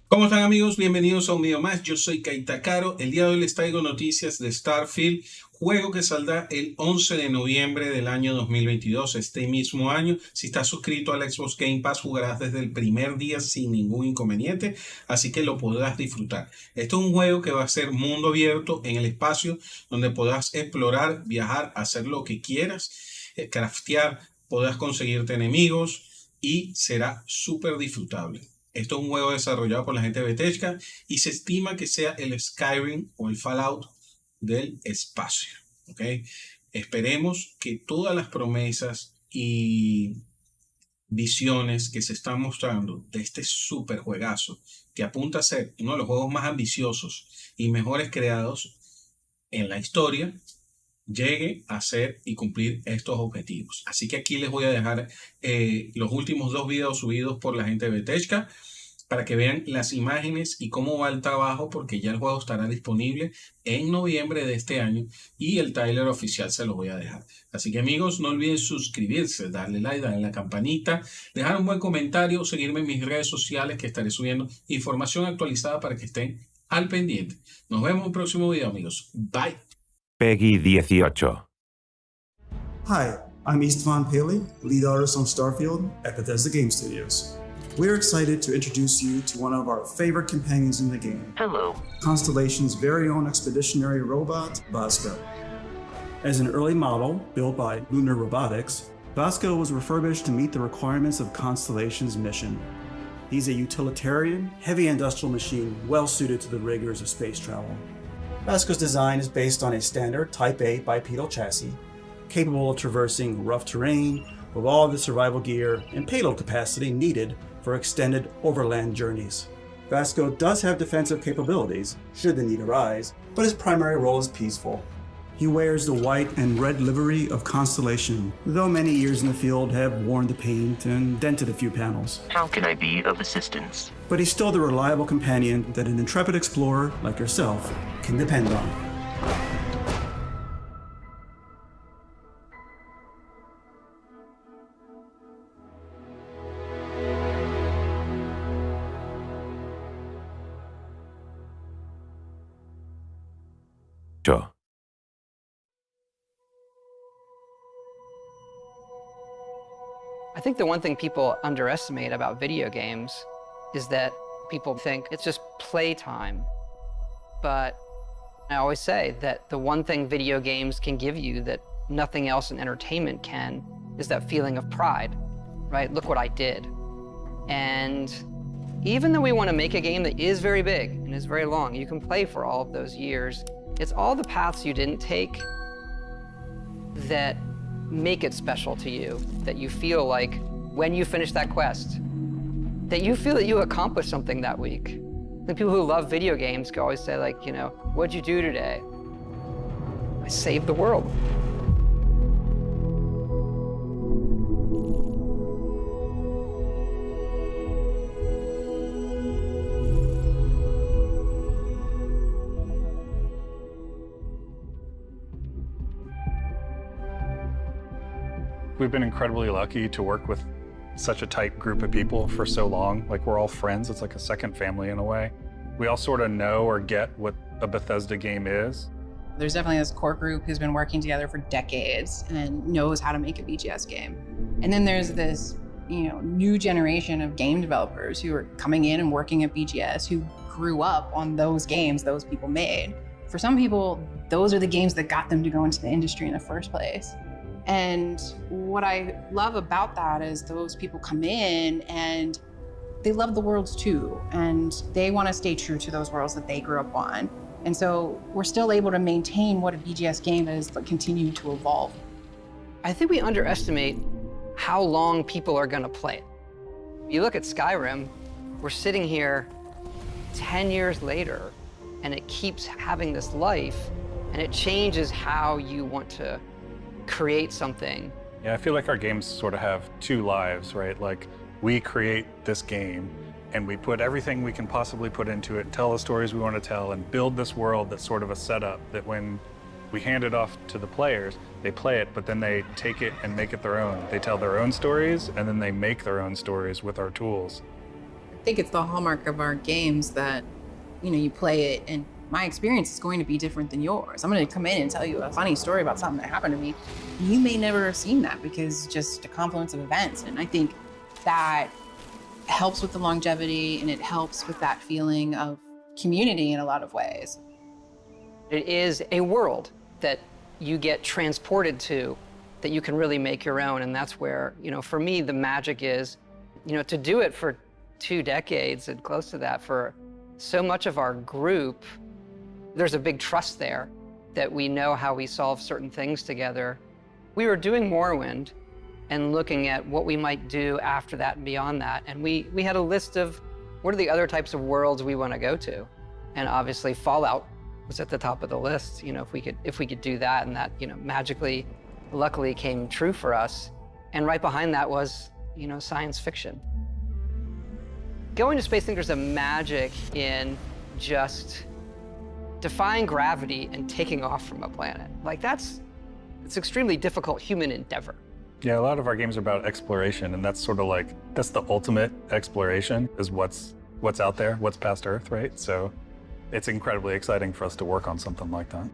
¿Cómo están amigos? Bienvenidos a un video más. Yo soy Kaitakaro. El día de hoy les traigo noticias de Starfield, juego que saldrá el 11 de noviembre del año 2022, este mismo año. Si estás suscrito al Xbox Game Pass, jugarás desde el primer día sin ningún inconveniente, así que lo podrás disfrutar. Esto es un juego que va a ser mundo abierto en el espacio, donde podrás explorar, viajar, hacer lo que quieras, craftear, podrás conseguirte enemigos y será súper disfrutable. Esto es un juego desarrollado por la gente de Bethesda y se estima que sea el Skyrim o el Fallout del espacio. ¿Ok? Esperemos que todas las promesas y visiones que se están mostrando de este super juegazo, que apunta a ser uno de los juegos más ambiciosos y mejores creados en la historia, llegue a ser y cumplir estos objetivos. Así que aquí les voy a dejar los últimos dos videos subidos por la gente de Bethesda para que vean las imágenes y cómo va el trabajo, porque ya el juego estará disponible en noviembre de este año y el tráiler oficial se lo voy a dejar. Así que amigos, no olviden suscribirse, darle like, darle a la campanita, dejar un buen comentario, seguirme en mis redes sociales que estaré subiendo información actualizada para que estén al pendiente. Nos vemos en un próximo video, amigos. Bye. Peggy 18. Hi, I'm Istvan Paley, lead artist on Starfield at Bethesda Game Studios. We're excited to introduce you to one of our favorite companions in the game. Hello. Constellation's very own expeditionary robot, Vasco. As an early model built by Lunar Robotics, Vasco was refurbished to meet the requirements of Constellation's mission. He's a utilitarian, heavy industrial machine well suited to the rigors of space travel. Vasco's design is based on a standard Type A bipedal chassis, capable of traversing rough terrain with all of the survival gear and payload capacity needed for extended overland journeys. Vasco does have defensive capabilities, should the need arise, but his primary role is peaceful. He wears the white and red livery of Constellation, though many years in the field have worn the paint and dented a few panels. How can I be of assistance? But he's still the reliable companion that an intrepid explorer like yourself can depend on. Yo. I think the one thing people underestimate about video games is that people think it's just playtime. But I always say that the one thing video games can give you that nothing else in entertainment can is that feeling of pride, right? Look what I did. And even though we want to make a game that is very big and is very long, you can play for all of those years. It's all the paths you didn't take that make it special to you, that you feel like when you finish that quest, that you feel that you accomplished something that week. The people who love video games can always say like, you know, what'd you do today? I saved the world. We've been incredibly lucky to work with such a tight group of people for so long. Like, we're all friends. It's like a second family in a way. We all sort of know or get what a Bethesda game is. There's definitely this core group who's been working together for decades and knows how to make a BGS game. And then there's this, new generation of game developers who are coming in and working at BGS who grew up on those games those people made. For some people, those are the games that got them to go into the industry in the first place. And what I love about that is those people come in and they love the worlds too, and they want to stay true to those worlds that they grew up on. And so we're still able to maintain what a BGS game is, but continue to evolve. I think we underestimate how long people are going to play it. You look at Skyrim, we're sitting here 10 years later, and it keeps having this life, and it changes how you want to create something. Yeah, I feel like our games sort of have two lives, right? Like, we create this game and we put everything we can possibly put into it, tell the stories we want to tell, and build this world that's sort of a setup that when we hand it off to the players, they play it, but then they take it and make it their own. They tell their own stories, and then they make their own stories with our tools. think it's the hallmark of our games that, you play it and my experience is going to be different than yours. I'm going to come in and tell you a funny story about something that happened to me. You may never have seen that because just a confluence of events. And I think that helps with the longevity and it helps with that feeling of community in a lot of ways. It is a world that you get transported to that you can really make your own. And that's where, for me, the magic is, to do it for 2 decades and close to that for so much of our group, there's a big trust there that we know how we solve certain things together. We were doing Morrowind and looking at what we might do after that and beyond that. And we had a list of what are the other types of worlds we want to go to. And obviously Fallout was at the top of the list, if we could do that, and that, magically, luckily came true for us. And right behind that was, science fiction. Going to space, I think there's a magic in just defying gravity and taking off from a planet. It's extremely difficult human endeavor. Yeah, a lot of our games are about exploration, and that's sort of that's the ultimate exploration, is what's out there, what's past Earth, right? So it's incredibly exciting for us to work on something like that.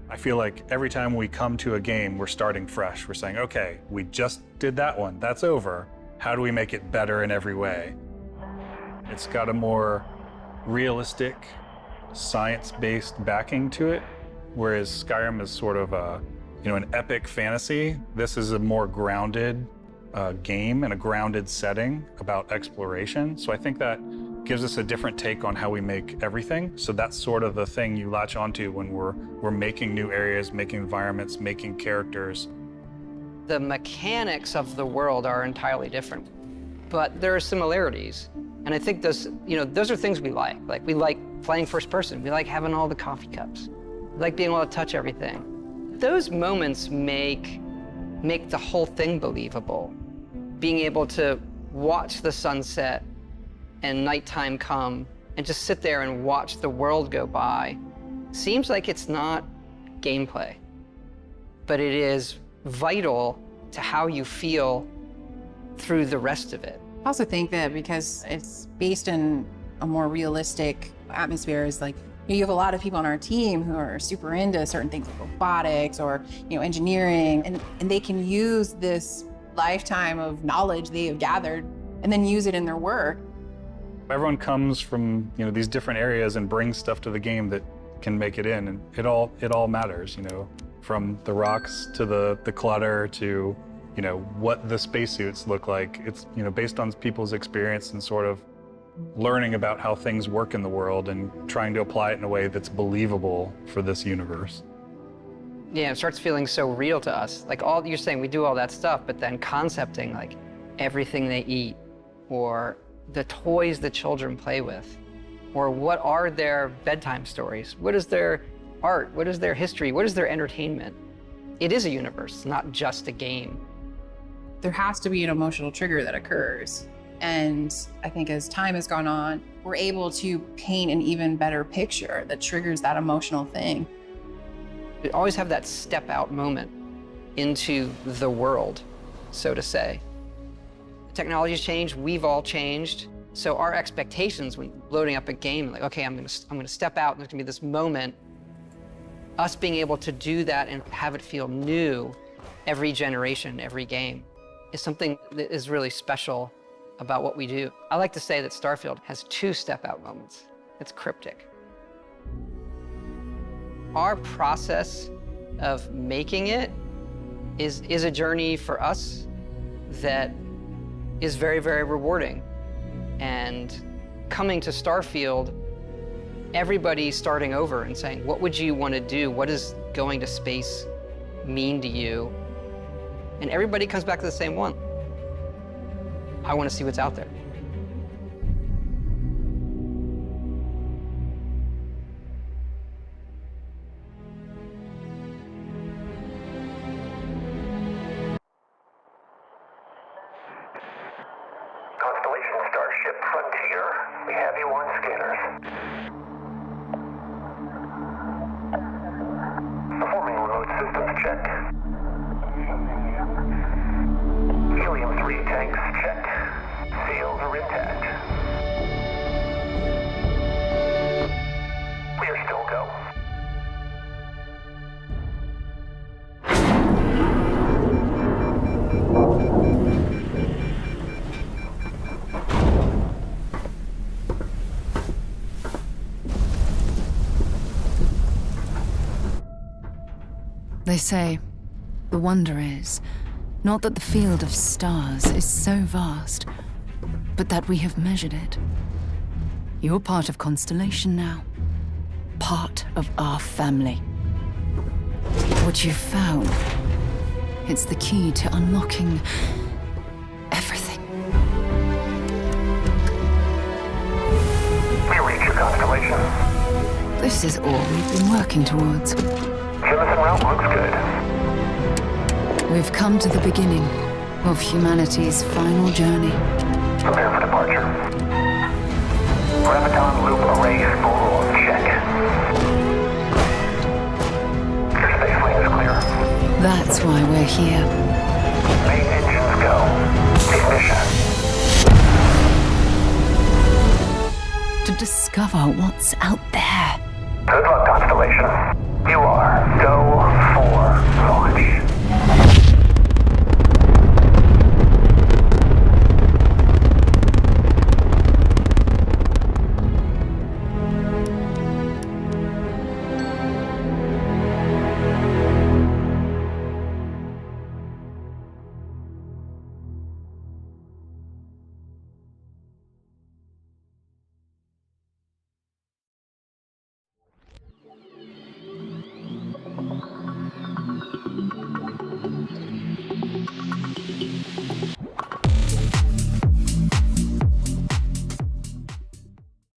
I feel like every time we come to a game, we're starting fresh. We're saying, okay, we just did that one, that's over. How do we make it better in every way? It's got a more realistic, science-based backing to it, whereas Skyrim is sort of an epic fantasy. This is a more grounded game and a grounded setting about exploration. So I think that gives us a different take on how we make everything. So that's sort of the thing you latch onto when we're making new areas, making environments, making characters. The mechanics of the world are entirely different, but there are similarities. And I think those are things we like. We like playing first person. We like having all the coffee cups. We like being able to touch everything. Those moments make the whole thing believable. Being able to watch the sunset and nighttime come and just sit there and watch the world go by seems like it's not gameplay, but it is vital to how you feel through the rest of it. I also think that because it's based in a more realistic atmosphere, is you have a lot of people on our team who are super into certain things like robotics or engineering, and they can use this lifetime of knowledge they have gathered and then use it in their work. Everyone comes from these different areas and brings stuff to the game that can make it in, and it all matters. From the rocks to the clutter to what the spacesuits look like. It's based on people's experience and sort of learning about how things work in the world and trying to apply it in a way that's believable for this universe. Yeah, it starts feeling so real to us. All you're saying, we do all that stuff, but then concepting everything they eat, or the toys the children play with, or what are their bedtime stories? What is their art? What is their history? What is their entertainment? It is a universe, not just a game. There has to be an emotional trigger that occurs. And I think as time has gone on, we're able to paint an even better picture that triggers that emotional thing. You always have that step out moment into the world, so to say. Technology's changed, we've all changed. So our expectations when loading up a game, okay, I'm gonna step out and there's gonna be this moment. Us being able to do that and have it feel new every generation, every game, is something that is really special about what we do. I like to say that Starfield has 2 step-out moments. It's cryptic. Our process of making it is a journey for us that is very, very rewarding. And coming to Starfield, everybody's starting over and saying, what would you want to do? What does going to space mean to you? And everybody comes back to the same one. I want to see what's out there. Constellation Starship Frontier, we have you on scanners. Performing remote systems check. Helium-3 tanks checked. Seals are intact. They say the wonder is not that the field of stars is so vast, but that we have measured it. You're part of Constellation now. Part of our family. What you've found, it's the key to unlocking everything. We reach your constellation. This is all we've been working towards. Jemison route looks good. We've come to the beginning of humanity's final journey. Prepare for departure. Graviton loop array spool check. Your space lane is clear. That's why we're here. Main engines go. Ignition. To discover what's out there. Good luck, Constellation. You are go for launch.